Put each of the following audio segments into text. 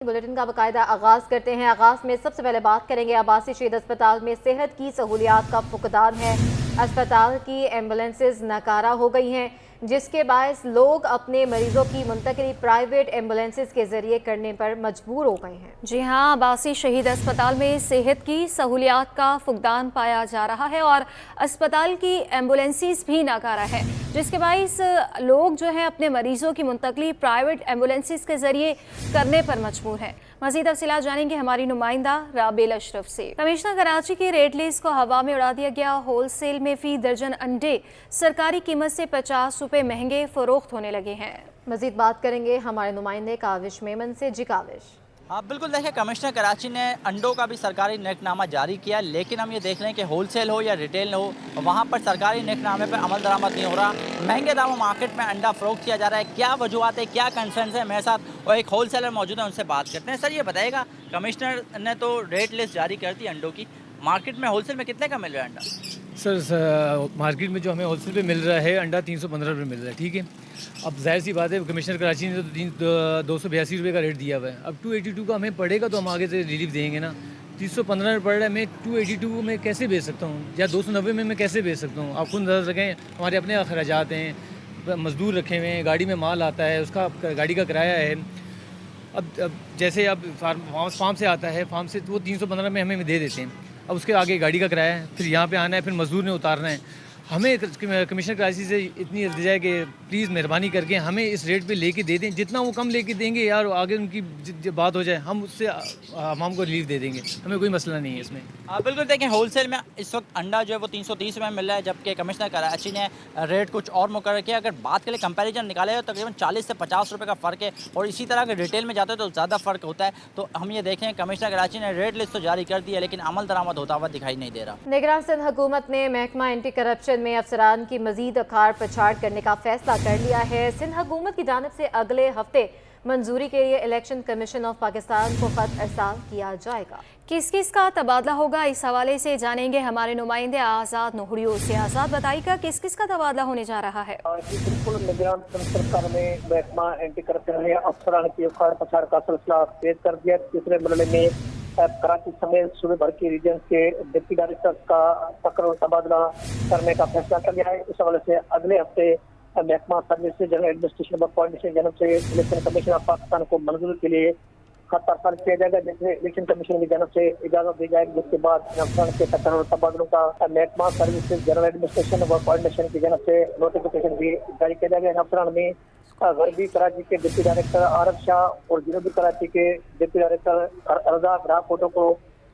Bulletin का बाकायदा आगाज करते हैं। आगाज में सबसे पहले बात करेंगे आबासी शहीद अस्पताल में सेहत की सहूलियात का फुकदान है। अस्पताल की एम्बुलेंसेज नाकारा हो गई हैं, जिसके बायस लोग अपने मरीजों की मुंतकिली प्राइवेट एम्बुलेंसेज के जरिए करने पर मजबूर हो गए हैं। जी हाँ, आबासी शहीद अस्पताल में सेहत की सहूलियात का फुकदान पाया जा रहा है और अस्पताल की एम्बुलेंसेज भी नाकारा है, जिसके बायस लोग जो है अपने मरीजों की मुंतकिली प्राइवेट एम्बुलेंसेज के जरिए करने पर मजबूर हैं। मज़ीद तफसीलात जानेंगे हमारी नुमाइंदा राबेल अशरफ से। कमिश्नर कराची की रेट लिस्ट को हवा में उड़ा दिया गया। होलसेल में फी दर्जन अंडे सरकारी कीमत से 50 रुपये महंगे फरोख्त होने लगे हैं। मजीद बात करेंगे हमारे नुमाइंदे काविश मेमन से। जी काविश। हाँ बिल्कुल, देखिए कमिश्नर कराची ने अंडों का भी सरकारी नेकनामा जारी किया, लेकिन हम ये देख लें कि होलसेल हो या रिटेल हो, वहाँ पर सरकारी नेकनामे पर अमल दरामद नहीं हो रहा। महंगे दामों मार्केट में अंडा फ़रोख्त किया जा रहा है। क्या वजूहत है, क्या कंसर्न है, मेरे साथ और एक होलसेलर मौजूद है, उनसे बात करते हैं। सर ये बताइएगा, कमिश्नर ने तो रेट लिस्ट जारी कर दी अंडों की, मार्केट में होलसेल में कितने का मिल रहा है अंडा? सर मार्केट में जो हमें होलसेल पे मिल रहा है अंडा 315 रुपये मिल रहा है, ठीक है। अब जाहिर सी बात है, कमिश्नर कराची ने तो 282 रुपये का रेट दिया हुआ है। अब 282 का हमें पड़ेगा तो हम आगे से रिलीफ देंगे ना। 315 में पड़ रहा है, मैं 282 में कैसे बेच सकता हूँ, या 290 में मैं कैसे बेच सकता हूँ? आप खुद नजर रखें, हमारे अपने अखराजात हैं, मजदूर रखे हुए हैं, गाड़ी में माल आता है, उसका गाड़ी का किराया है। अब जैसे अब फार्म से आता है, फार्म से तो वो 315 में हमें दे देते हैं। अब उसके आगे गाड़ी का किराया है, फिर यहाँ पे आना है, फिर मजदूर ने उतारना है। हमें कमिश्नर कराची से इतनी इल्तिजा है कि प्लीज़ मेहरबानी करके हमें इस रेट पे लेके दे दें। जितना वो कम लेके देंगे यार, आगे उनकी बात हो जाए, हम उससे आवाम को रिलीफ दे देंगे, हमें कोई मसला नहीं है इसमें। बिल्कुल, देखें होलसेल में इस वक्त अंडा जो है वो 330 रुपये में मिल रहा है, जबकि कमिश्नर कराची ने रेट कुछ और मुकर्रर किया। अगर बात करें कंपैरिजन निकाले तो तकरीबन 40 से 50 रुपये का फ़र्क है, और इसी तरह अगर रिटेल में जाते हो तो ज़्यादा फ़र्क होता है। तो हम ये देखें, कमिश्नर कराची ने रेट लिस्ट तो जारी कर दी है, लेकिन अमल दरामद होता हुआ दिखाई नहीं दे रहा। निगरान सिंध हुकूमत ने महकमा एंटी करप्शन में अफसरान की मजीद अखाड़ पछाड़ करने का फैसला कर लिया है। सिंध हुकूमत की जानिब से अगले हफ्ते मंजूरी के लिए इलेक्शन कमीशन ऑफ पाकिस्तान को खत अरसाल किया जाएगा। किस किस का तबादला होगा, इस हवाले से जानेंगे हमारे नुमाइंदे आज़ाद नोहड़ियों से। आज़ाद, बताइएगा किस किस का तबादला होने जा रहा है? बिल्कुल, निगरान सरकार में महकमा एंटी करप्शन में अफसरान की अखाड़ पछाड़ का सिलसिला तेज कर दिया। तीसरे मरहले में कराची समेत सूबे भर के रीजन के डिप्टी डायरेक्टर का तकर्र तबादला करने का फैसला कर लिया है। इस हवाले से अगले हफ्ते महकमा services general administration of politician general से इलेक्शन कमीशन ऑफ पाकिस्तान को मंजूरी के लिए खत अरसाल किया जाएगा, जिसमें इलेक्शन कमीशन की जानब से इजाजत दी जाएगी। जिसके बाद अफसरान के तकर्र तबादलों का महकमा services general administration of politician की जानब से नोटिफिकेशन भी जारी किया जाएगा। अफसरान में गरबी कराची के डिप्टी डायरेक्टर आरफ शाह और जनूबी कराची के डिप्टी डायरेक्टर रजा राकोटो को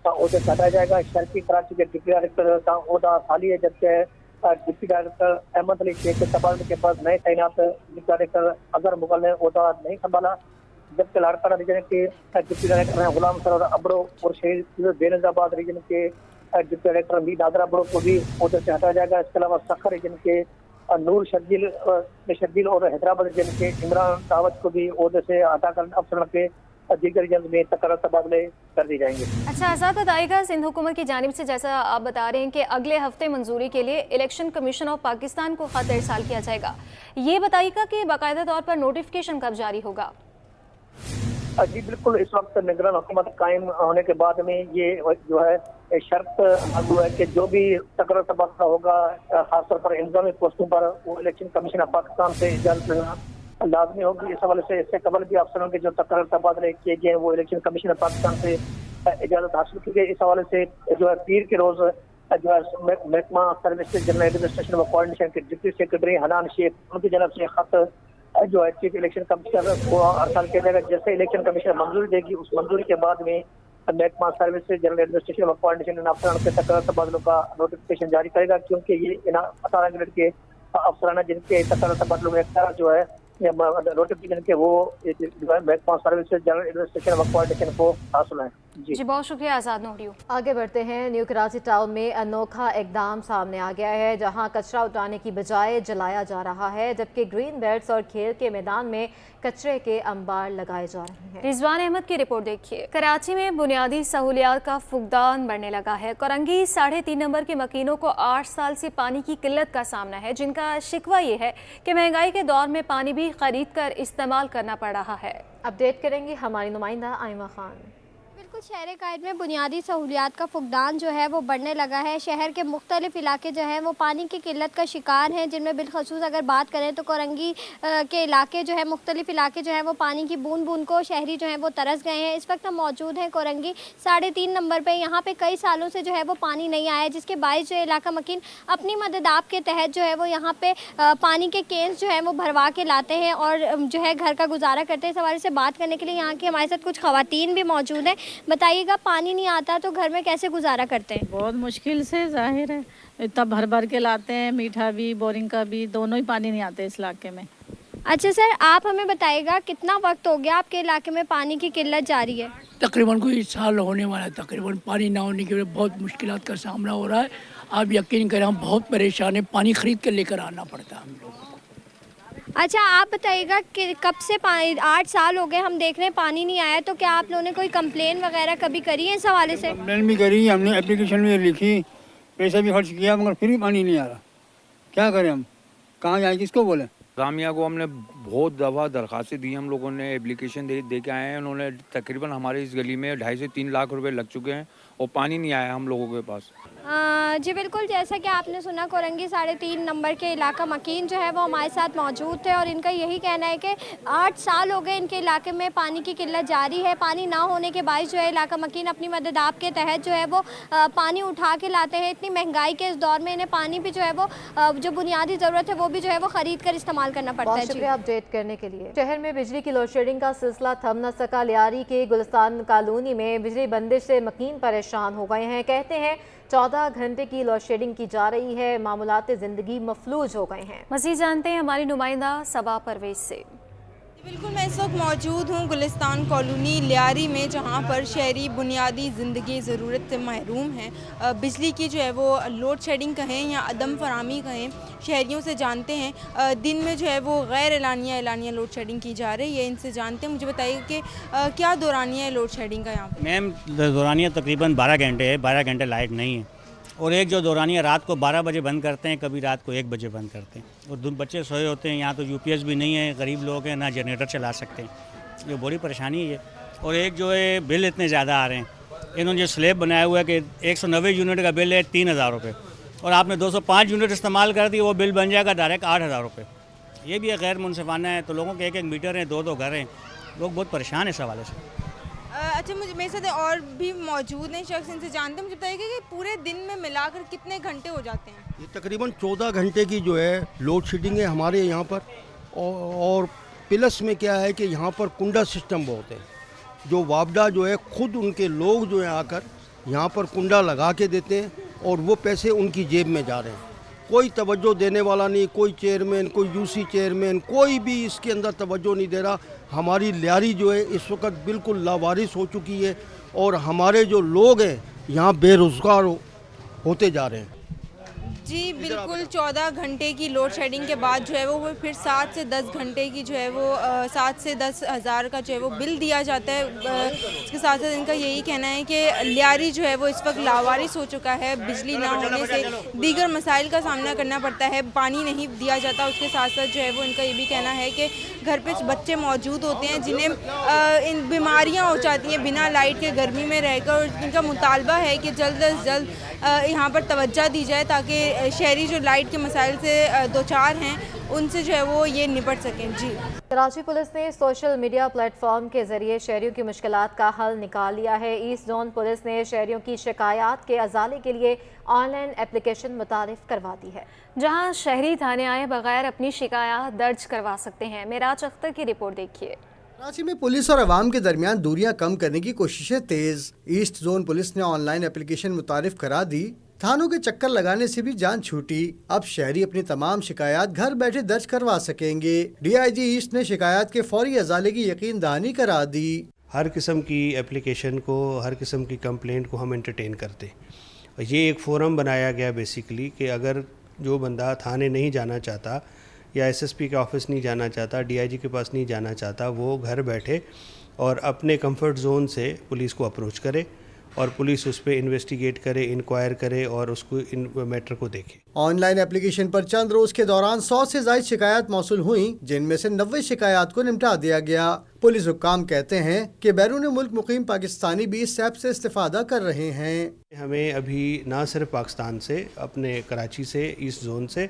ओहदे से हटाया जाएगा। शर्की कराची के डिप्टी डायरेक्टर का ओहदा खाली है, जबकि डिप्टी डायरेक्टर अहमद अली शेख के तबादले के बाद नए तैनात डिप्टी डायरेक्टर अजहर मुगल ने ओहदा नहीं संभाला, जबकि लाड़काना रीजन के डिप्टी डायरेक्टर गुलाम सरोवर अब्रो और शहीद बेनजाबाद रीजन के डिप्टी डायरेक्टर मीर नादर अब्रो को भी ओहदे से हटाया जाएगा। इसके अलावा सखर रीजन के नूर शर्जील और हैदराबाद रीजन के इमरान दावत को भी ओहदे से हटाकर अफसरान के दीगर रीजन में तकर्रर तबादले कर दी जाएंगे। अच्छा आज़ाद, बताइएगा सिंध हुकूमत की जानिब से जैसा आप बता रहे हैं कि अगले हफ्ते मंजूरी के लिए इलेक्शन कमीशन ऑफ पाकिस्तान को खत इरसाल किया जाएगा, ये बताइएगा कि बाकायदा तौर पर नोटिफिकेशन कब जारी होगा? जी बिल्कुल, इस वक्त निगरान हुकूमत कायम होने के बाद में ये जो है शर्त लागू है कि जो भी तकर्रर तबादला होगा, खासतौर पर इंतजामी पोस्टों पर, वो इलेक्शन कमीशन ऑफ पाकिस्तान से इजाजत लेना लाजमी होगी। इस हवाले से इससे कबल भी अफसरों के जो तकर्रर तबादले किए गए हैं वो इलेक्शन कमीशन ऑफ पाकिस्तान से इजाजत हासिल की गई। इस हवाले से जो है पीर के रोज जो है महकमा services general administration of coordination के डिप्टी सेक्रेटरी हनान शेख, उनकी जानब से खत जो है चीफ इलेक्शन कमिश्नर को अरसाल किया जाएगा। जैसे इलेक्शन कमीशन मंजूरी देगी, उस मंजूरी के बाद में महकमा services general administration of coordination अफसरान के तकर्रर तबादलों का नोटिफिकेशन जारी करेगा, क्योंकि ये 18 ग्रेड के अफसरान जिनके तकर्रर तबादलों में जो है नोटिफिकेशन के वो जो है महकमा services general administration of coordination को हासिल है। जी बहुत शुक्रिया आज़ाद नोहड़ियों। आगे बढ़ते हैं। न्यू कराची टाउन में अनोखा इकदाम सामने आ गया है, जहां कचरा उठाने की बजाय जलाया जा रहा है, जबकि ग्रीन बेल्ट्स और खेल के मैदान में कचरे के अंबार लगाए जा रहे हैं। रिजवान अहमद की रिपोर्ट देखिए। कराची में बुनियादी सहूलियात का फुकदान बढ़ने लगा है। कोरंगी 3.5 नंबर के मकीनों को 8 साल से पानी की किल्लत का सामना है, जिनका शिकवा ये है कि महंगाई के दौर में पानी भी खरीद कर इस्तेमाल करना पड़ रहा है। अपडेट करेंगी हमारी नुमाइंदा आइमा खान। बिल्कुल, शहर कायद में बुनियादी सहूलियात का फुकदान जो है वो बढ़ने लगा है। शहर के मुख्तलिफ इलाके जो हैं वो पानी की किल्लत का शिकार हैं, जिनमें बिलखसूस अगर बात करें तो कोरंगी के इलाके जो है, मुख्तलिफ इलाके जो हैं वो पानी की बूंद बूंद को शहरी जो हैं वो तरस गए हैं। इस वक्त हम मौजूद हैं कोरंगी 3.5 नंबर पे। यहाँ पे कई सालों से जो है वो पानी नहीं आया, जिसके बायस जो इलाका मकीन अपनी मदद आप के तहत जो है वो यहाँ पे पानी के केन्स जो है वो भरवा के लाते हैं और जो है घर का गुजारा करते हैं। इस हवाले से बात करने के लिए यहाँ की हमारे साथ कुछ ख़वातीन भी मौजूद हैं। बताइएगा, पानी नहीं आता तो घर में कैसे गुजारा करते हैं? बहुत मुश्किल से, जाहिर है इतना भर भर के लाते हैं, मीठा भी बोरिंग का भी, दोनों ही पानी नहीं आते इस इलाके में। अच्छा सर, आप हमें बताइएगा कितना वक्त हो गया आपके इलाके में पानी की किल्लत जारी है? तकरीबन कोई साल होने वाला है। तकरीबन पानी ना होने की वजह बहुत मुश्किलात का सामना हो रहा है। आप यकीन करें, हम बहुत परेशान हैं, पानी खरीद कर लेकर आना पड़ता है हम लोगों को। अच्छा, आप बताइएगा कि कब से 8 साल हो गए हम देख रहे हैं पानी नहीं आया, तो क्या आप लोगों ने कोई कंप्लेन वगैरह कभी करी है इस हवाले से? कंप्लेन भी करी, हमने एप्लीकेशन भी लिखी, पैसा भी खर्च किया, मगर फिर भी पानी नहीं आ रहा। क्या करें हम, कहाँ जाएँ, किसको बोलें? रामिया को हमने बहुत दफ़ा दरख्वास्तें दी, हम लोगों ने एप्लीकेशन दे के आए हैं। उन्होंने तकरीबन हमारे इस गली में 2.5 से 3 लाख रुपए लग चुके हैं और पानी नहीं आया हम लोगों के पास। जी बिल्कुल, जैसा कि आपने सुना, कोरंगी 3.5 नंबर के इलाका मकीन जो है वो हमारे साथ मौजूद थे और इनका यही कहना है कि 8 साल हो गए इनके इलाके में पानी की किल्लत जारी है। पानी ना होने के बायस जो है इलाका मकीन अपनी मदद आप के तहत जो है वो पानी उठा के लाते हैं। इतनी महंगाई के इस दौर में इन्हें पानी भी जो है वो जो बुनियादी ज़रूरत है वो भी जो है वो ख़रीद कर इस्तेमाल करना पड़ता है। शुक्रिया अपडेट करने के लिए। शहर में बिजली की लोड शेडिंग का सिलसिला थम न सका। लियारी के गुलिस्तान कॉलोनी में बिजली बंदिश से मकीन परेशान हो गए हैं। कहते हैं 14 घंटे की लोड शेडिंग की जा रही है, मामूलात ज़िंदगी मफलूज हो गए हैं। मज़ीद जानते हैं हमारी नुमाइंदा सबा परवेज से। बिल्कुल, मैं इस वक्त मौजूद हूँ गुलिस्तान कॉलोनी लियारी में, जहाँ पर शहरी बुनियादी ज़िंदगी ज़रूरत से महरूम हैं। बिजली की जो है वो लोड शेडिंग कहें या अदम फरामी कहें, शहरियों से जानते हैं। दिन में जो है वो गैर एलानिया लोड शेडिंग की जा रही है। इनसे जानते हैं, मुझे बताइए कि क्या दौरानिया है लोड शेडिंग का यहाँ पर? मैम, दौरानिया तकरीबन 12 घंटे है, 12 घंटे लाइट नहीं है। और एक जो दौरानिया रात को 12 बजे बंद करते हैं, कभी रात को 1 बजे बंद करते हैं। और बच्चे सोए होते हैं, यहाँ तो यूपीएस भी नहीं है, गरीब लोग हैं, ना जनरेटर चला सकते हैं, ये बड़ी परेशानी है। और एक जो है बिल इतने ज़्यादा आ रहे हैं, इन्होंने जो स्लैब बनाया हुआ है कि 190 यूनिट का बिल है 3000 रुपये, और आपने 205 यूनिट इस्तेमाल कर दी, वो बिल बन जाएगा डायरेक्ट 8000 रुपये। ये भी गैर मुनसिफाना है। तो लोगों के 1-1 मीटर हैं, 2-2 घर हैं, लोग बहुत परेशान हैं इस हवाले से। अच्छा, मुझे मेरे साथ और भी मौजूद हैं शख्स, इनसे जानते हैं। मुझे बताइए कि पूरे दिन में मिलाकर कितने घंटे हो जाते हैं? ये तकरीबन 14 घंटे की जो है लोड शेडिंग है हमारे यहाँ पर। और प्लस में क्या है कि यहाँ पर कुंडा सिस्टम बहुत है, जो वापडा जो है खुद उनके लोग जो है आकर यहाँ पर कुंडा लगा के देते हैं और वो पैसे उनकी जेब में जा रहे हैं। कोई तवज्जो देने वाला नहीं, कोई चेयरमैन, कोई यूसी चेयरमैन, कोई भी इसके अंदर तवज्जो नहीं दे रहा। हमारी लियारी जो है इस वक्त बिल्कुल लावारिस हो चुकी है और हमारे जो लोग हैं यहाँ बेरोज़गार होते जा रहे हैं। जी बिल्कुल, 14 घंटे की लोड शेडिंग के बाद जो है वो फिर 7 से 10 घंटे की जो है वो 7 से 10 हज़ार का जो है वो बिल दिया जाता है। इसके साथ साथ इनका यही कहना है कि लियारी जो है वो इस वक्त लावारिस हो चुका है। बिजली ना होने से दीगर मसाइल का सामना करना पड़ता है, पानी नहीं दिया जाता। उसके साथ साथ जो है वो इनका ये भी कहना है कि घर पे बच्चे मौजूद होते हैं जिन्हें इन बीमारियाँ हो जाती हैं बिना लाइट के गर्मी में रहकर। और इनका मुतालबा है कि जल्द अज जल्द यहाँ पर तवज्जो दी जाए ताकि शहरी जो लाइट के मसाइल से दोचार हैं उनसे जो है वो ये निपट सकें। जी, कराची पुलिस ने सोशल मीडिया प्लेटफॉर्म के जरिए शहरियों की मुश्किलात का हल निकाल लिया है। ईस्ट जोन पुलिस ने शहरियों की शिकायत के अजाले के लिए ऑनलाइन एप्लीकेशन मुतारिफ करवा दी है, जहां शहरी थाने आए बगैर अपनी शिकायत दर्ज करवा सकते हैं। मेराज अख्तर की रिपोर्ट देखिए। कराची में पुलिस और अवाम के दरमियान दूरियां कम करने की कोशिशें तेज। ईस्ट जोन पुलिस ने ऑनलाइन एप्लीकेशन मुतारिफ करा दी। थानों के चक्कर लगाने से भी जान छूटी। अब शहरी अपनी तमाम शिकायत घर बैठे दर्ज करवा सकेंगे। DIG ईस्ट ने शिकायत के फौरी अजाले की यकीन दहानी करा दी। हर किस्म की एप्लीकेशन को, हर किस्म की कंप्लेंट को हम एंटरटेन करते। ये एक फोरम बनाया गया बेसिकली कि अगर जो बंदा थाने नहीं जाना चाहता या SSP के ऑफिस नहीं जाना चाहता, DIG के पास नहीं जाना चाहता, वो घर बैठे और अपने कंफर्ट जोन से पुलिस को अप्रोच करे और पुलिस उस पर इन्वेस्टिगेट करे, इंक्वायर करे और उसको इन मैटर को देखे। ऑनलाइन एप्लीकेशन पर चंद रोज के दौरान 100 से ज्यादा शिकायत मौसूल हुई, जिनमें से 90 शिकायत को निपटा दिया गया। पुलिस हुक्काम कहते हैं कि बैरून मुल्क मुकीम पाकिस्तानी भी इस ऐप से इस्तेफादा कर रहे हैं। हमें अभी ना सिर्फ पाकिस्तान से, अपने कराची से, ईस्ट जोन से,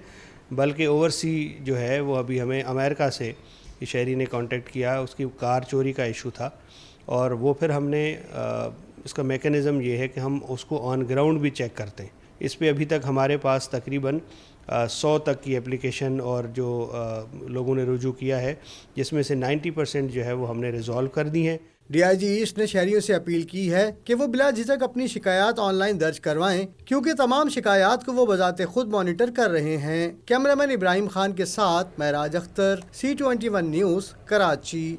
बल्कि ओवरसी जो है वो अभी हमें अमेरिका से शहरी ने कांटेक्ट किया, उसकी कार चोरी का इशू था और वो फिर हमने इसका मेकनिज़म ये है कि हम उसको ऑन ग्राउंड भी चेक करते हैं। इस पे अभी तक हमारे पास तकरीबन 100 तक की एप्लीकेशन और जो लोगों ने रुजू किया है, जिसमें से 90% जो है वो हमने रिजॉल्व कर दी हैं। DIG ईस्ट ने शहरियों से अपील की है कि वो बिला झिझक अपनी शिकायत ऑनलाइन दर्ज करवाएं, क्योंकि तमाम शिकायत को वो बजाते खुद मॉनिटर कर रहे हैं। कैमरामैन इब्राहिम खान के साथ महराज अख्तर, C21 न्यूज़, कराची।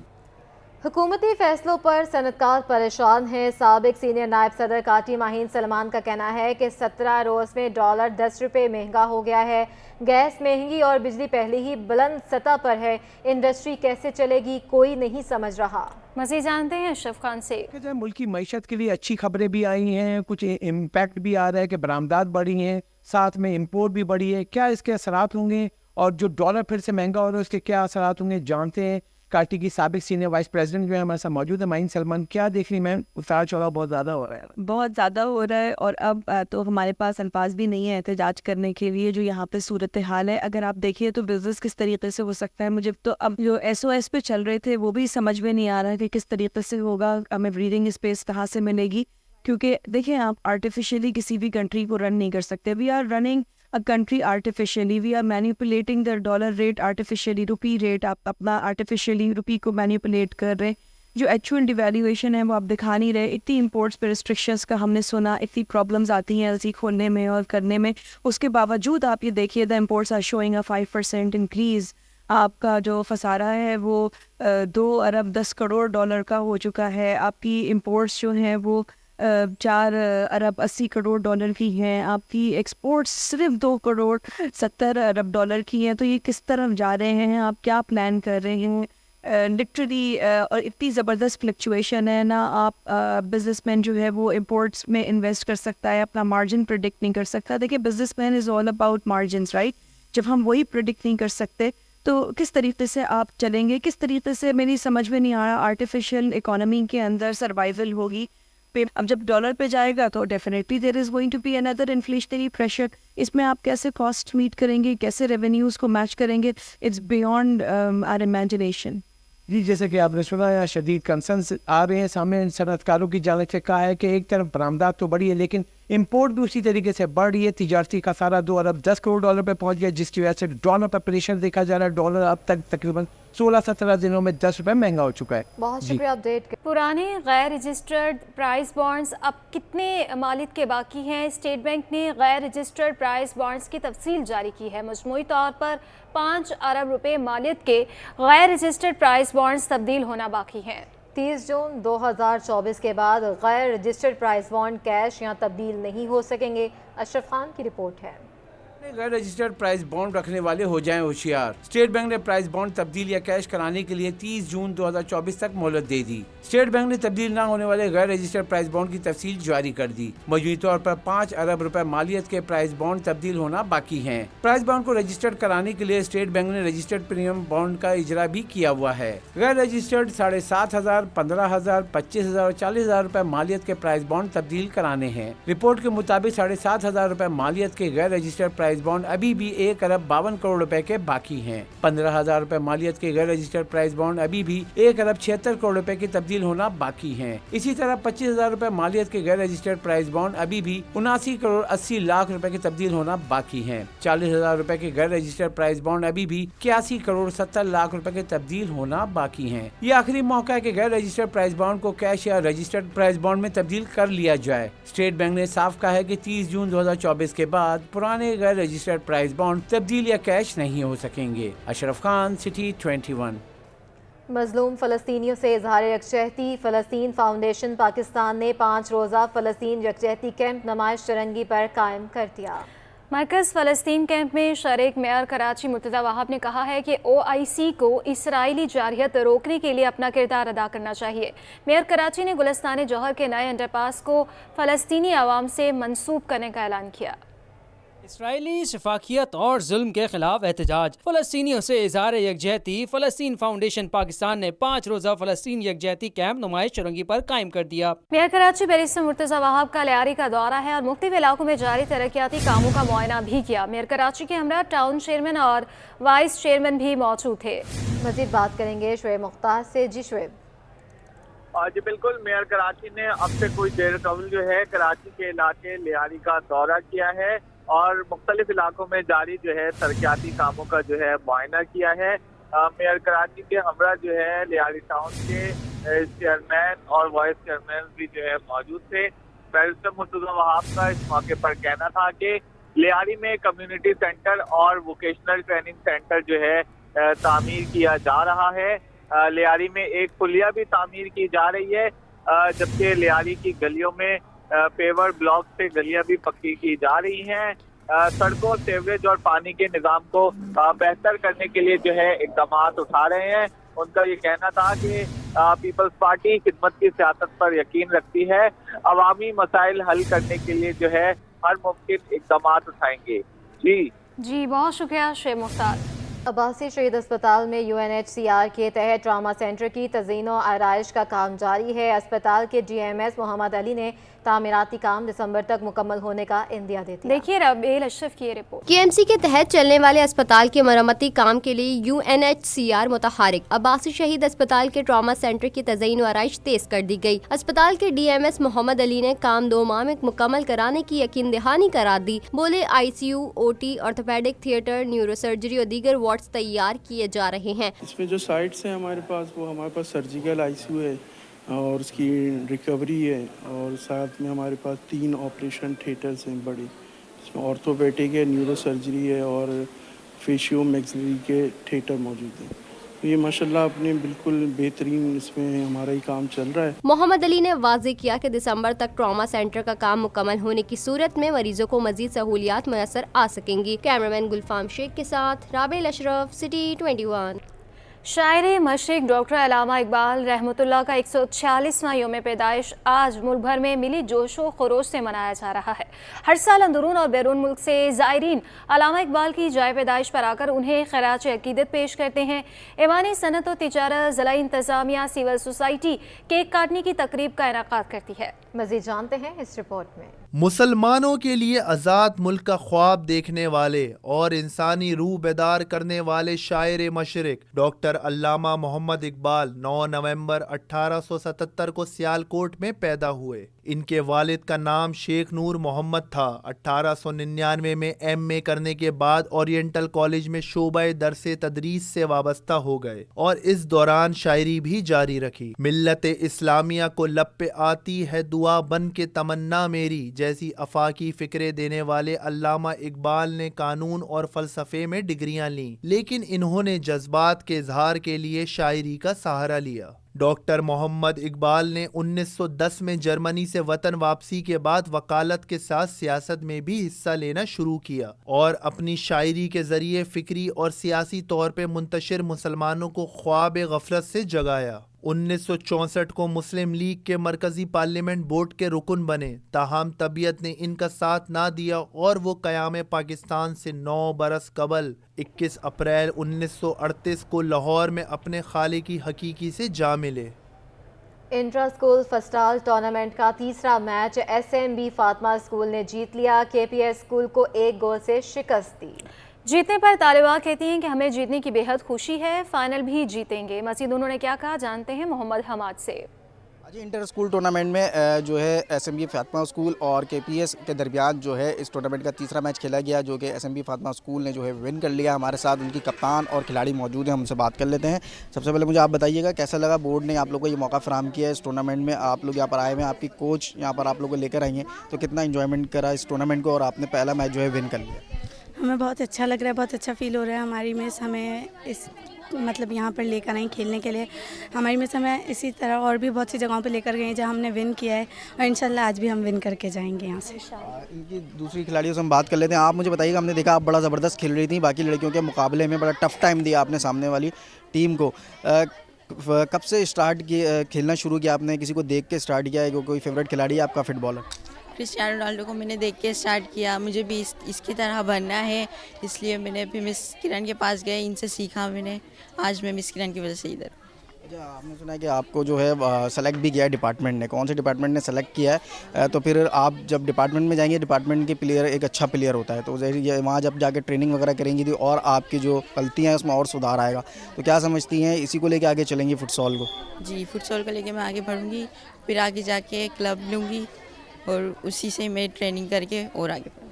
हुकूमती फैसलों पर सनतकार परेशान हैं। साबिक सीनियर नायब सदर काटी माहीन सलमान का कहना है कि 17 रोज़ में डॉलर 10 रुपये महंगा हो गया है। गैस महंगी और बिजली पहले ही बुलंद सतह पर है। इंडस्ट्री कैसे चलेगी कोई नहीं समझ रहा। मज़ीद जानते हैं अशरफ खान से। मुल्क की मईशत के लिए अच्छी खबरें भी आई हैं, कुछ इम्पैक्ट भी आ रहा है कि बरामदात बढ़ी हैं, साथ में इम्पोर्ट भी बढ़ी है। क्या इसके असरात होंगे और जो डॉलर फिर से महंगा हो रहा है उसके क्या असरात होंगे, जानते हैं। काटी की साबिक सीनियर वाइस प्रेसिडेंट जो है हमारे साथ मौजूद है, माहीन सलमान। क्या देख रही मैम, उतार चढ़ाव बहुत ज़्यादा हो रहा है? बहुत ज़्यादा हो रहा है और अब तो हमारे पास अल्फाज भी नहीं है एहतजाज करने के लिए जो यहाँ पे सूरत हाल है। अगर आप देखिए तो बिज़नेस किस तरीके से हो सकता है, मुझे तो अब जो SOS पे चल रहे थे वो भी समझ में नहीं आ रहा है कि किस तरीके से होगा, हमें ब्रीदिंग स्पेस कहाँ से मिलेगी। क्योंकि देखिए आप आर्टिफिशियली किसी भी कंट्री को रन नहीं कर सकते। We are running a country artificially, we are manipulating the dollar rate artificially, rupee rate आप अपना आर्टिफिशियली रुपी को मैनिपुलेट कर रहे हैं। जो एक्चुअल डिवैल्यूएशन है वो आप दिखा नहीं रहे। इतनी इंपोर्ट्स पे रिस्ट्रिक्शंस का हमने सुना, इतनी प्रॉब्लम्स आती हैं LC खोलने में और करने में, उसके बावजूद आप ये देखिए the imports are showing a 5% increase. आपका जो फसारा है वो 2 अरब 10 करोड़ डॉलर का हो चुका है। आपकी इंपोर्ट्स जो हैं वो 4 अरब 80 करोड़ डॉलर की हैं। आपकी एक्सपोर्ट्स सिर्फ 2 करोड़ 70 अरब डॉलर की हैं। तो ये किस तरफ जा रहे हैं, आप क्या प्लान कर रहे हैं? लिटरली और इतनी ज़बरदस्त फ्लक्चुएशन है ना, आप बिजनेसमैन जो है वो इंपोर्ट्स में इन्वेस्ट कर सकता है, अपना मार्जिन प्रेडिक्ट नहीं कर सकता। देखिए businessman is all about margins, right? जब हम वही प्रेडिक्ट नहीं कर सकते तो किस तरीके से आप चलेंगे, किस तरीके से, मेरी समझ में नहीं आ रहा आर्टिफिशियल इकोनॉमी के अंदर सर्वाइवल होगी। अब जब डॉलर पे जाएगा तो definitely there is going to be another inflationary pressure. इसमें आप कैसे कॉस्ट मीट करेंगे, कैसे रेवेन्यूज़ को मैच करेंगे, इट्स बियॉन्ड आवर इमेजिनेशन। जी, जैसे कि आपने सुना है शदीद कंसर्न्स आ रहे हैं सामने सनतकारों की जानिब से। कहा है कि एक तरफ बरामदात तो बढ़ी है लेकिन इंपोर्ट भी उसी तरीके से बढ़ रही है। तिजारती का सारा 2 अरब 10 करोड़ डॉलर पे पहुंच गया, जिसकी वजह से डॉलर पर प्रेशर देखा जा रहा है। डॉलर अब तक तकरीबन 16-17 दिनों में 10 रुपये महंगा हो चुका है। बहुत शुक्रिया अपडेट। पुराने गैर रजिस्टर्ड प्राइस बॉन्ड्स अब कितने मालिक के बाकी हैं? स्टेट बैंक ने गैर रजिस्टर्ड प्राइस बॉन्ड्स की तफसील जारी की है। मजमूई तौर पर 5 अरब रुपए मालियत के गैर रजिस्टर्ड प्राइस बॉन्ड्स तब्दील होना बाकी हैं। 30 जून 2024 के बाद गैर रजिस्टर्ड प्राइस बॉन्ड कैश या तब्दील नहीं हो सकेंगे। अशरफ खान की रिपोर्ट है। गैर रजिस्टर्ड प्राइस बॉन्ड रखने वाले हो जाएं होशियार। स्टेट बैंक ने प्राइस बॉन्ड तब्दील या कैश कराने के लिए 30 जून 2024 तक मोहलत दे दी। स्टेट बैंक ने तब्दील न होने वाले गैर रजिस्टर्ड प्राइस बॉन्ड की तफसील जारी कर दी। मजमूई तौर पर 5 अरब रुपए मालियत के प्राइस बॉन्ड तब्दील होना बाकी हैं। प्राइस बॉन्ड को रजिस्टर्ड कराने के लिए स्टेट बैंक ने रजिस्टर्ड प्रीमियम बॉन्ड का इजरा भी किया हुआ है। गैर रजिस्टर्ड 7,500, 15,000, 25,000 और 40,000 रुपए मालियत के प्राइस बॉन्ड तब्दील कराने हैं। रिपोर्ट के मुताबिक 7,500 रुपए मालियत के गैर रजिस्टर्ड प्राइस बॉन्ड अभी भी 1 अरब 52 करोड़ रुपए के बाकी हैं। 15,000 रुपए मालियत के गैर रजिस्टर्ड प्राइस बॉन्ड अभी भी 1 अरब 76 करोड़ रुपए की तब्दील होना बाकी हैं। इसी तरह 25,000 रुपए मालियत के गैर रजिस्टर्ड प्राइस बॉन्ड अभी भी 79 करोड़ 80 लाख रुपए की तब्दील होना बाकी हैं। 40,000 रुपए के गैर रजिस्टर्ड प्राइस बॉन्ड अभी भी 81 करोड़ 70 लाख रुपए की तब्दील होना बाकी हैं। ये आखिरी मौका है कि गैर रजिस्टर्ड प्राइस बॉन्ड को कैश या रजिस्टर्ड प्राइस बॉन्ड में तब्दील कर लिया जाए। स्टेट बैंक ने साफ कहा है कि 30 जून 2024 के बाद पुराने गैर रजिस्टर्ड प्राइस बॉन्ड तब्दील या कैश नहीं हो सकेंगे। अशरफ खान, सिटी 21। मजलूम फ़लस्तीनियों से इजहार यकजहती। फ़लस्तीन फाउंडेशन पाकिस्तान ने 5 रोज़ा फ़लस्तीन यकजहती कैंप नुमाइश चरंगी पर कायम कर दिया। मरकज़ फ़लस्तीन कैंप में शरीक मेयर कराची मुर्तज़ा वहाब ने कहा है कि OIC को इसराइली जारहियत रोकने के लिए अपना किरदार अदा करना चाहिए। मेयर कराची ने गुलिस्तान जौहर के नए अंडरपास को फ़लस्तीनी आवाम से मंसूब करने का ऐलान किया। इसराइली शफाकियत और जुल्म के खिलाफ एहतजाज, फ़लस्तीनियों से इज़हार यकजहती। फ़लस्तीन फाउंडेशन पाकिस्तान ने 5 रोज़ा फ़लस्तीन यकजहती कैंप नुमाइश चुरंगी पर कायम कर दिया। मेयर कराची बैरिस्टर मुर्तज़ा वहाब का लियारी का दौरा है और मुख्तलिफ इलाकों में जारी तरक्याती कामों का मुआयना भी किया। मेयर कराची के हमरा टाउन चेयरमैन और वाइस चेयरमैन भी मौजूद थे। मज़ीद बात करेंगे शुएब मुख्तार से। जी शुएब। जी बिल्कुल, मेयर कराची ने अब से कुछ देर कबल जो है कराची के इलाके लियारी का दौरा किया है और मुख्तलिफ इलाकों में जारी जो है तरक्याती कामों का जो है मुआयना किया है। मेयर कराची के हमरा जो है लियारी टाउन के चेयरमैन और वाइस चेयरमैन भी जो है मौजूद थे। बैरिस्टर मुर्तज़ा वहाब का इस मौके पर कहना था कि लियारी में कम्युनिटी सेंटर और वोकेशनल ट्रेनिंग सेंटर जो है तामीर किया जा रहा है। लियारी में एक पुलिया भी तामीर की जा रही है, जबकि लियारी की गलियों में पेवर ब्लॉक से गलियां भी पक्की की जा रही हैं। सड़कों, सीवरेज और पानी के निज़ाम को बेहतर करने के लिए जो है इक़दाम उठा रहे हैं। उनका ये कहना था कि पीपल्स पार्टी खिदमत की सियासत पर यकीन रखती है, अवामी मसाइल हल करने के लिए जो है हर मुमकिन इक़दाम उठाएंगे। जी बहुत शुक्रिया शेख मुख्तार। अब्बासी शहीद अस्पताल में UNHCR के तहत ट्रामा सेंटर की तज़ीन और आराइश का काम जारी है। अस्पताल के DMS मोहम्मद अली ने तामीराती काम दिसंबर तक मुकम्मल होने का इंदिया देते। देखिए रबील अशरफ की रिपोर्ट। KMC के तहत चलने वाले अस्पताल के मरम्मती काम के लिए UNHCR मुतहरिक अब्बासी शहीद अस्पताल के ट्रामा सेंटर की तज़ीन और आराइश तेज कर दी गई। अस्पताल के DMS मोहम्मद अली ने काम 2 माह में मुकम्मल कराने की यकीन दहानी करा दी। बोले ICU, OT, orthopaedic, theatre, neurosurgery और दीगर वार्ड्स तैयार किए जा रहे हैं। इसमें जो साइट्स हैं हमारे पास सर्जिकल ICU है और उसकी रिकवरी है और साथ में हमारे पास 3 ऑपरेशन थिएटर्स हैं बड़ी, इसमें ऑर्थोपेडिक है, न्यूरोसर्जरी है और फेशियो मैक्सिलरी के थिएटर मौजूद हैं। तो ये माशाल्लाह अपने बिल्कुल बेहतरीन इसमें हमारा ही काम चल रहा है। मोहम्मद अली ने वाज़ेह किया कि दिसंबर तक ट्रॉमा सेंटर का काम मुकम्मल होने की सूरत में मरीजों को मजीद सहूलियात मैसर आ सकेंगी। कैमरामैन गुलफाम शेख के साथ राबेल अशरफ, सिटी 21। शायर मशरिक डॉक्टर अल्लामा इकबाल रहमतुल्लाह का 146वां यौम पैदाइश आज मुल्क भर में मिली जोशो खरोश से मनाया जा रहा है। हर साल अंदरून और बैरून मुल्क से ज़ायरीन अल्लामा इकबाल की जाए पैदाइश पर आकर उन्हें खराज अकीदत पेश करते हैं। ऐवान सनत और तिजारत, ज़िला इंतज़ामिया, सिविल सोसाइटी केक काटने की तकरीब का इनेकाद करती है। मज़ीद जानते हैं इस रिपोर्ट में। मुसलमानों के लिए आज़ाद मुल्क का ख्वाब देखने वाले और इंसानी रूह बेदार करने वाले शायर मशरिक डॉक्टर अल्लामा मोहम्मद इकबाल 9 नवंबर 1877 को सियालकोट में पैदा हुए। इनके वालिद का नाम शेख नूर मोहम्मद था। 1899 में MA करने के बाद ओरिएंटल कॉलेज में शोबे दरसे तदरीस से वाबस्ता हो गए और इस दौरान शायरी भी जारी रखी। मिल्लत इस्लामिया को लब पे आती है दुआ बन के तमन्ना मेरी जैसी अफाकी फिक्रे देने वाले अल्लामा इकबाल ने कानून और फलसफे में डिग्रियां लीं, लेकिन इन्होंने जज्बात के इजहार के लिए शायरी का सहारा लिया। डॉक्टर मोहम्मद इकबाल ने 1910 में जर्मनी से वतन वापसी के बाद वकालत के साथ सियासत में भी हिस्सा लेना शुरू किया और अपनी शायरी के जरिए फिक्री और सियासी तौर पे मुंतशिर मुसलमानों को ख्वाब गफलत से जगाया। 1964 को मुस्लिम लीग के मरकजी पार्लियामेंट बोर्ड के रुकन बने, ताहम तबीयत ने इनका साथ ना दिया और वो क़याम पाकिस्तान से 9 बरस कबल 21 अप्रैल 1938 को लाहौर में अपने खालिक की हकीकी से जा मिले। इंट्रा स्कूल फस्टाल टूर्नामेंट का तीसरा मैच SMB फातिमा स्कूल ने जीत लिया। KPS स्कूल को 1 गोल से शिकस्त दी। जीतने पर तालिबा कहती हैं कि हमें जीतने की बेहद खुशी है, फाइनल भी जीतेंगे। मज़ीद उन्होंने क्या कहा जानते हैं मोहम्मद हमाद से। आज इंटर स्कूल टूर्नामेंट में जो है SMB फातिमा स्कूल और KPS के दरमियान जो है इस टूर्नामेंट का तीसरा मैच खेला गया, जो कि SMB फातिमा स्कूल ने जो है विन कर लिया। हमारे साथ उनकी कप्तान और खिलाड़ी मौजूद हैं, हम उनसे बात कर लेते हैं। सबसे पहले मुझे आप बताइएगा कैसा लगा, बोर्ड ने आप लोग को ये मौका फराहम किया इस टूर्नामेंट में, आप लोग यहाँ पर आए हुए हैं, आपकी कोच यहाँ पर आप लोग को लेकर आई हैं, तो कितना इन्जॉयमेंट करा इस टूर्नामेंट को और आपने पहला मैच जो है विन कर लिया? हमें बहुत अच्छा लग रहा है, बहुत अच्छा फील हो रहा है। हमारी मिस हमें इस مطلب یہاں پر لے کر آئیں کھیلنے کے لیے. ہماری مس ہمیں اسی طرح اور بھی بہت سی جگہوں پہ لے کر گئی ہیں جہاں ہم نے ون کیا ہے, اور انشاءاللہ آج بھی ہم ون کر کے جائیں گے یہاں سے. ان کی دوسری کھلاڑیوں سے ہم بات کر لیتے ہیں. آپ مجھے بتائیے گا, ہم نے دیکھا آپ بڑا زبردست کھیل رہی تھیں, باقی لڑکیوں کے مقابلے میں بڑا ٹف ٹائم دیا آپ نے سامنے والی ٹیم کو. کب سے اسٹارٹ کھیلنا شروع کیا آپ نے؟ کسی کو دیکھ کے اسٹارٹ کیا ہے؟ کوئی فیوریٹ کھلاڑی ہے آپ کا فٹ بالر؟ کرسٹیانو رونالڈو کو میں نے دیکھ کے اسٹارٹ کیا. مجھے بھی اس کی طرح بننا ہے, اس لیے میں نے بھی مس کرن کے پاس گئے, ان سے سیکھا میں نے. آج میں مس کرن کی وجہ سے ادھر. اچھا, آپ نے سنا ہے کہ آپ کو جو ہے سلیکٹ بھی کیا ہے ڈپارٹمنٹ نے. کون سے ڈپارٹمنٹ نے سلیکٹ کیا ہے؟ تو پھر آپ جب ڈپارٹمنٹ میں جائیں گے, ڈپارٹمنٹ کے پلیئر ایک اچھا پلیئر ہوتا ہے, تو وہاں جب جا کے ٹریننگ وغیرہ کریں گی اور آپ کی جو غلطیاں ہیں اس میں اور سدھار آئے گا. تو کیا سمجھتی ہیں اسی کو لے کے آگے چلیں گی فٹسال کو؟ جی, فٹسال کو لے کے میں آگے بڑھوں گی, پھر آگے جا کے کلب لوں گی اور اسی سے میں ٹریننگ کر کے اور آگے بڑھوں گی.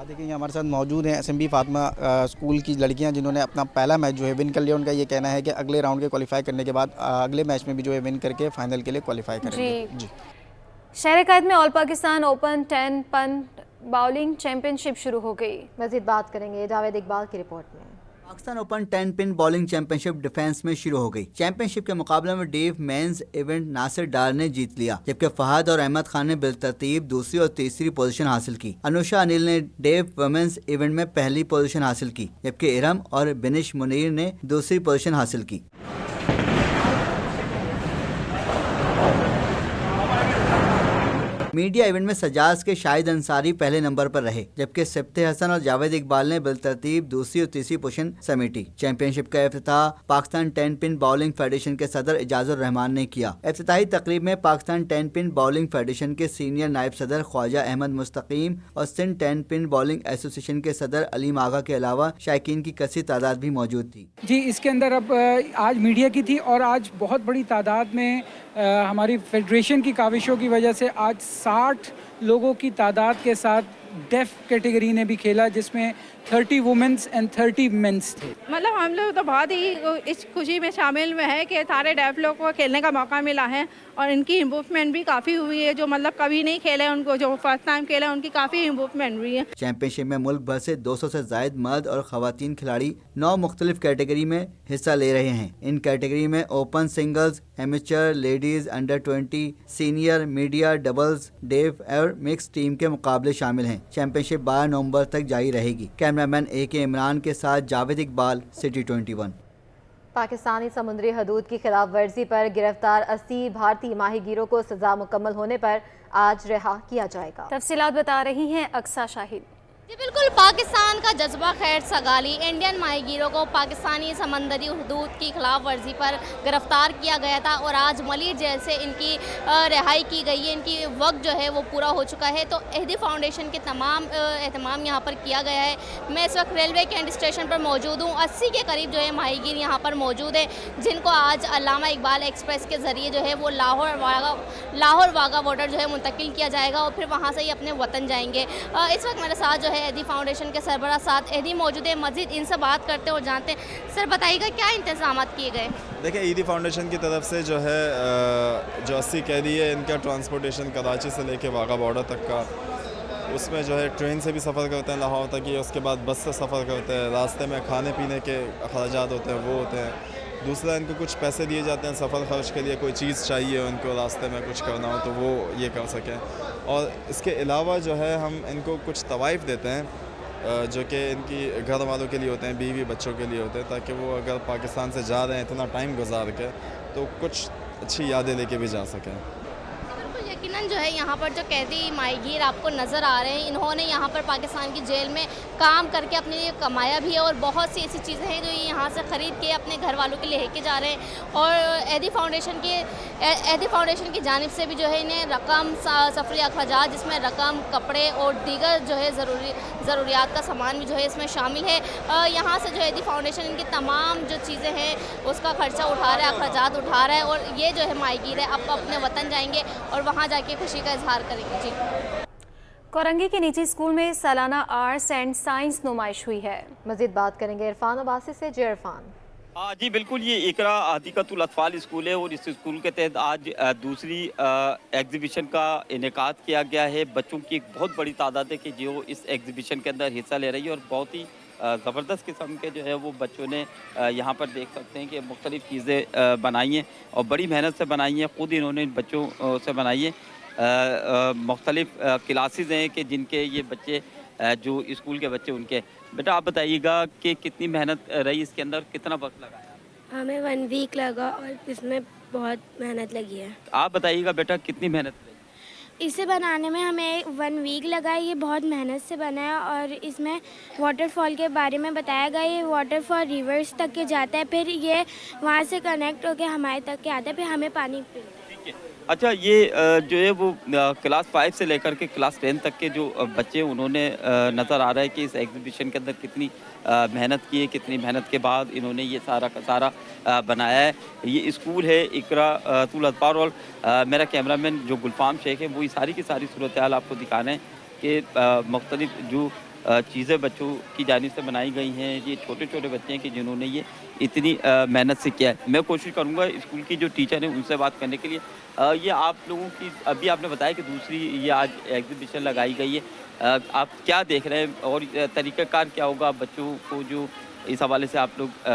دیکھیں ہمارے ساتھ موجود ہیں SMB فاطمہ اسکول کی لڑکیاں جنہوں نے اپنا پہلا میچ جو ہے ون کر لیا. ان کا یہ کہنا ہے کہ اگلے راؤنڈ کے کوالیفائی کرنے کے بعد اگلے میچ میں بھی جو ہے ون کر کے فائنل کے لیے کوالیفائی کریں گے. جی, شہر قائد میں آل پاکستان اوپن 10 پن باؤلنگ چیمپئن شپ شروع ہو گئی. مزید بات کریں گے جاوید اقبال کی رپورٹ میں. پاکستان اوپن 10 پن بالنگ چیمپئن شپ ڈیفنس میں شروع ہو گئی. چیمپئن شپ کے مقابلے میں ڈیو مینز ایونٹ ناصر ڈار نے جیت لیا, جبکہ فہد اور احمد خان نے بالترتیب دوسری اور تیسری پوزیشن حاصل کی. انوشا انل نے ڈیو ویمنز ایونٹ میں پہلی پوزیشن حاصل کی, جبکہ ارم اور بنش منیر نے دوسری پوزیشن حاصل کی. میڈیا ایونٹ میں سجاز کے شاہد انصاری پہلے نمبر پر رہے, جبکہ سبت حسن اور جاوید اقبال نے بالترتیب دوسری اور تیسری پوزیشن سمیٹی. چیمپئن شپ کا افتتاح پاکستان 10 پن باؤلنگ فیڈریشن کے صدر اعجاز الرحمان نے کیا. افتتاحی تقریب میں پاکستان 10 پن باؤلنگ فیڈریشن کے سینئر نائب صدر خواجہ احمد مستقیم اور سندھ 10 پن باؤلنگ ایسوسیشن کے صدر علیم آغا کے علاوہ شائقین کی کثیر تعداد بھی موجود تھی. جی, اس کے اندر اب آج میڈیا کی تھی اور آج بہت بڑی تعداد میں ہماری فیڈریشن کی کاوشوں کی وجہ سے آج 60 لوگوں کی تعداد کے ساتھ ڈیف کیٹیگری نے بھی کھیلا, جس میں 30 وومنس اینڈ 30 مینس تھے. مطلب ہم لوگ تو بہت ہی اس خوشی میں شامل میں ہے کہ سارے ڈیف لوگ کو کھیلنے کا موقع ملا ہے, اور ان کی امپروومنٹ بھی کافی ہوئی ہے. جو مطلب کبھی نہیں کھیلے, ان کو جو فرسٹ ٹائم کھیلے, ان کی کافی امپروومنٹ ہوئی ہے. چیمپئن شپ میں ملک بھر سے 200 سے زائد مرد اور خواتین کھلاڑی 9 مختلف کیٹیگری میں حصہ لے رہے ہیں. ان کیٹیگری میں open singles, amateur, ladies, under 20, senior, media, doubles, due اور مکس ٹیم کے مقابلے شامل ہیں. چیمپئن شپ 12 نومبر تک جاری رہے گی. کیمرامین AK عمران کے ساتھ جاوید اقبال, سٹی 21. پاکستانی سمندری حدود کی خلاف ورزی پر گرفتار 80 بھارتی ماہی گیروں کو سزا مکمل ہونے پر آج رہا کیا جائے گا. تفصیلات بتا رہی ہیں اقصیٰ شاہد. جی بالکل, پاکستان کا جذبہ خیر سگالی. انڈین ماہی گیروں کو پاکستانی سمندری حدود کی خلاف ورزی پر گرفتار کیا گیا تھا اور آج ملیر جیل سے ان کی رہائی کی گئی ہے. ان کی وقت جو ہے وہ پورا ہو چکا ہے. تو اہدی فاؤنڈیشن کے تمام اہتمام یہاں پر کیا گیا ہے. میں اس وقت ریلوے کینٹ اسٹیشن پر موجود ہوں. 80 کے قریب جو ہے ماہی گیر یہاں پر موجود ہیں, جن کو آج علامہ اقبال ایکسپریس کے ذریعے جو ہے وہ لاہور واغا بارڈر جو ہے منتقل کیا جائے گا, اور پھر وہاں سے ہی اپنے وطن جائیں گے. اس وقت میرے ساتھ جو ہے اہدی فاؤنڈیشن کے سربراہ ساتھ اہدی موجود ہے. مزید ان سے بات کرتے ہیں اور جانتے ہیں. سر بتائیے گا کیا انتظامات کیے گئے؟ دیکھیں, اہدی فاؤنڈیشن کی طرف سے جو ہے جو 80 قیدی ہے, ان کا ٹرانسپورٹیشن کراچی سے لے کے واغا بارڈر تک کا, اس میں جو ہے ٹرین سے بھی سفر کرتے ہیں لاہور تک ہی, اس کے بعد بس سے سفر کرتے ہیں. راستے میں کھانے پینے کے اخراجات ہوتے ہیں, وہ ہوتے ہیں. دوسرا, ان کو کچھ پیسے دیے جاتے ہیں سفر خرچ کے لیے, کوئی چیز چاہیے ان کو راستے میں کچھ کرنا ہو تو وہ یہ کر سکیں. اور اس کے علاوہ جو ہے ہم ان کو کچھ طوائف دیتے ہیں جو کہ ان کی گھر والوں کے لیے ہوتے ہیں, بیوی بچوں کے لیے ہوتے ہیں, تاکہ وہ اگر پاکستان سے جا رہے ہیں اتنا ٹائم گزار کے تو کچھ اچھی یادیں لے کے بھی جا سکیں. یقیناً جو ہے یہاں پر جو قیدی ماہی گیر آپ کو نظر آ رہے ہیں, انہوں نے یہاں پر پاکستان کی جیل میں کام کر کے اپنے لیے کمایا بھی ہے, اور بہت سی ایسی چیزیں ہیں جو یہ یہاں سے خرید کے اپنے گھر والوں کے لیے لے کے جا رہے ہیں. اور اہدی فاؤنڈیشن کی جانب سے بھی جو ہے انہیں رقم, سفری اخراجات جس میں رقم, کپڑے اور دیگر جو ہے ضروریات کا سامان بھی جو ہے اس میں شامل ہے. یہاں سے جو اہدی فاؤنڈیشن ان کی تمام جو چیزیں ہیں اس کا خرچہ اٹھا رہا ہے, اخراجات اٹھا رہا ہے, اور یہ جو ہے ماہی گیر ہے اب اپنے وطن جائیں گے اور وہاں جا کے خوشی کا اظہار کریں گے. جی, کورنگی کے نجی اسکول میں سالانہ آرٹس اینڈ سائنس نمائش ہوئی ہے. مزید بات کریں گے عرفان عباسی سے. جی عرفان. جی بالکل, یہ اقرا حدیقۃ الاطفال اسکول ہے, اور اس اسکول کے تحت آج دوسری ایگزیبیشن کا انعقاد کیا گیا ہے. بچوں کی ایک بہت بڑی تعداد ہے کہ جو اس ایگزیبیشن کے اندر حصہ لے رہی ہے, اور بہت ہی ज़बरदست قسم کے جو ہے وہ بچوں نے یہاں پر دیکھ سکتے ہیں کہ مختلف چیزیں بنائی ہیں اور بڑی محنت سے بنائی ہیں، خود انہوں نے بچوں سے بنائی ہے۔ مختلف کلاسز ہیں کہ جن کے یہ بچے جو اسکول کے بچے ان کے، بیٹا آپ بتائیے گا کہ کتنی محنت رہی اس کے اندر، کتنا وقت لگا؟ ہمیں 1 ویک لگا اور اس میں بہت محنت لگی ہے۔ آپ بتائیے گا بیٹا کتنی محنت لگی؟ اسے بنانے میں ہمیں 1 ویک لگا، یہ بہت محنت سے بنا ہے اور اس میں واٹر فال کے بارے میں بتایا گیا، یہ واٹر فال ریورس تک کے جاتا ہے، پھر یہ وہاں سے کنیکٹ ہو کے ہمارے تک کے آتا ہے، پھر ہمیں پانی پلاتا ہے۔ اچھا، یہ جو ہے وہ کلاس 5 سے لے کر کے کلاس 10 تک کے جو بچے انہوں نے نظر آ رہا ہے کہ اس ایگزیبیشن کے اندر کتنی محنت کی ہے، کتنی محنت کے بعد انہوں نے یہ سارا کا سارا بنایا ہے۔ یہ اسکول ہے اقرا الاطفال، اور میرا کیمرہ مین جو گلفام شیخ ہے وہ یہ ساری کی ساری صورتحال آپ کو دکھانا ہے کہ مختلف جو چیزیں بچوں کی جانب سے بنائی گئی ہیں، یہ چھوٹے چھوٹے بچے ہیں کہ جنہوں نے یہ اتنی محنت سے کیا ہے۔ میں کوشش کروں گا اسکول کی جو ٹیچر ہیں ان سے بات کرنے کے لیے۔ یہ آپ لوگوں کی ابھی آپ نے بتایا کہ دوسری یہ آج ایگزیبیشن لگائی گئی ہے، آپ کیا دیکھ رہے ہیں اور طریقہ کار کیا ہوگا بچوں کو جو اس حوالے سے آپ لوگ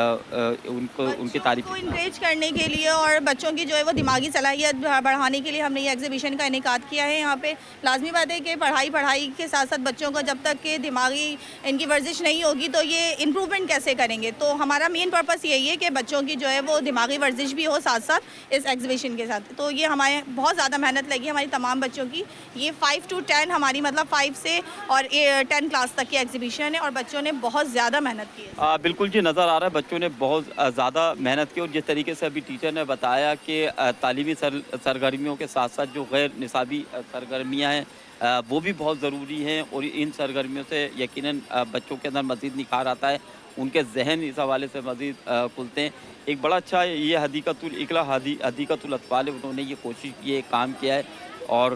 ان کی تعریف انکریج کرنے کے لیے اور بچوں کی جو ہے وہ دماغی صلاحیت بڑھانے کے لیے ہم نے یہ ایگزیبیشن کا انعقاد کیا ہے۔ یہاں پہ لازمی بات ہے کہ پڑھائی کے ساتھ ساتھ بچوں کو جب تک کہ دماغی ان کی ورزش نہیں ہوگی تو یہ امپروومنٹ کیسے کریں گے، تو ہمارا مین پرپس یہی ہے کہ بچوں کی جو ہے وہ دماغی ورزش بھی ہو ساتھ ساتھ اس ایگزیبیشن کے ساتھ۔ تو یہ ہمارے بہت زیادہ محنت لگی ہماری تمام بچوں کی، یہ 5 to 10 ہماری مطلب 5 سے اور 10 کلاس تک کی ایگزیبیشن ہے اور بچوں نے بہت زیادہ محنت کی ہے۔ بالکل جی، نظر آ رہا ہے بچوں نے بہت زیادہ محنت کی، اور جس طریقے سے ابھی ٹیچر نے بتایا کہ تعلیمی سرگرمیوں کے ساتھ ساتھ جو غیر نصابی سرگرمیاں ہیں وہ بھی بہت ضروری ہیں، اور ان سرگرمیوں سے یقیناً بچوں کے اندر مزید نکھار آتا ہے، ان کے ذہن اس حوالے سے مزید کھلتے ہیں۔ ایک بڑا اچھا یہ حدیقۃ الاطفال ہے، انہوں نے یہ کوشش یہ کام کیا ہے، اور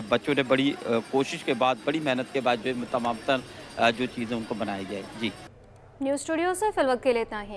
بچوں نے بڑی کوشش کے بعد بڑی محنت کے بعد جو تمام تر جو چیزیں ان کو بنائی جائے۔ جی، نیوز اسٹوڈیو سے فی الوقت کے لیے اتنا ہی۔